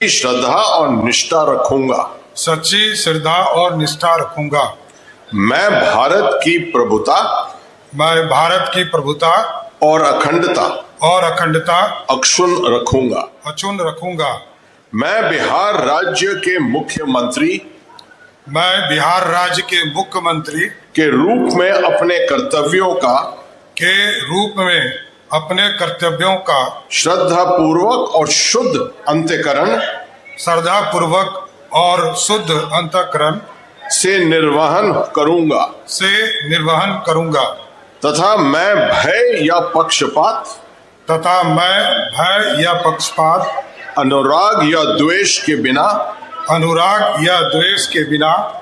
श्रद्धा और निष्ठा रखूंगा। सच्ची श्रद्धा और निष्ठा रखूंगा। मैं भारत की प्रभुता और अखंडता अक्षुण्ण रखूंगा। मैं बिहार राज्य के मुख्यमंत्री के रूप में अपने कर्तव्यों का श्रद्धापूर्वक और शुद्ध अंतःकरण से निर्वहन करूंगा तथा मैं भय या पक्षपात अनुराग या द्वेष के बिना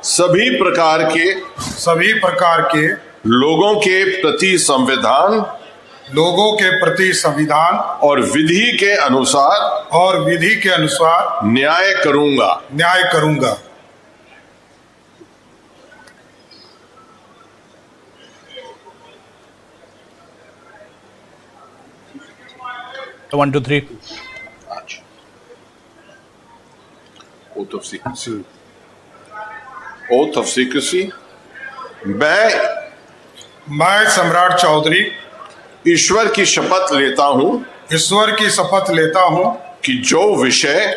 सभी प्रकार के लोगों के प्रति संविधान और विधि के अनुसार न्याय करूंगा। 1 2 3 Oath of secrecy। मैं सम्राट चौधरी ईश्वर की शपथ लेता हूं कि जो विषय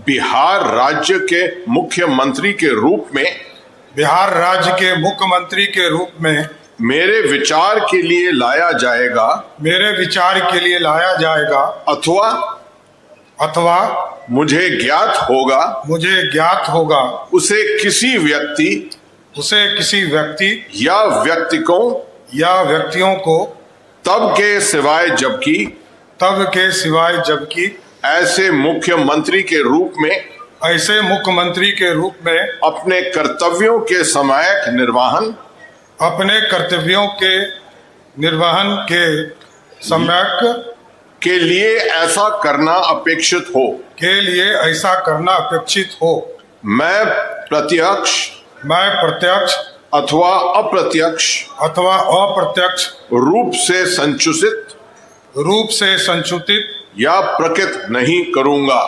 बिहार राज्य के मुख्यमंत्री के रूप में मेरे विचार के लिए लाया जाएगा अथवा मुझे ज्ञात होगा उसे किसी व्यक्ति या व्यक्तियों को तब के सिवाय जबकि ऐसे मुख्यमंत्री के रूप में अपने कर्तव्यों के सम्यक निर्वहन के लिए ऐसा करना अपेक्षित हो। मैं प्रत्यक्ष अथवा अप्रत्यक्ष रूप से संचुतित या प्रकट नहीं करूंगा।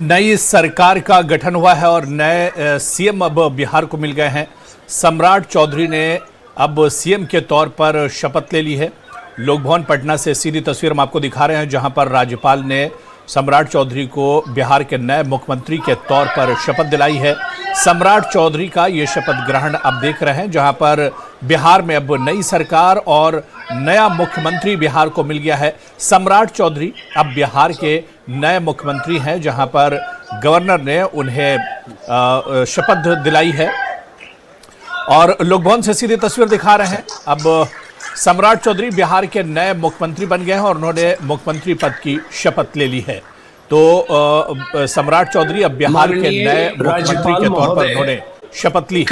नई सरकार का गठन हुआ है और नए सीएम अब बिहार को मिल गए हैं। सम्राट चौधरी ने अब सीएम के तौर पर शपथ ले ली है। लोकभवन पटना से सीधी तस्वीर हम आपको दिखा रहे हैं, जहां पर राज्यपाल ने सम्राट चौधरी को बिहार के नए मुख्यमंत्री के तौर पर शपथ दिलाई है। सम्राट चौधरी का ये शपथ ग्रहण अब देख रहे हैं, जहां पर बिहार में अब नई सरकार और नया मुख्यमंत्री बिहार को मिल गया है। सम्राट चौधरी अब बिहार के नए मुख्यमंत्री हैं, जहां पर गवर्नर ने उन्हें शपथ दिलाई है और लोकभवन से सीधी तस्वीर दिखा रहे हैं। अब सम्राट चौधरी बिहार के नए मुख्यमंत्री बन गए हैं और उन्होंने मुख्यमंत्री पद की शपथ ले ली है। तो सम्राट चौधरी अब बिहार के नए मुख्यमंत्री के तौर पर उन्होंने शपथ ली है।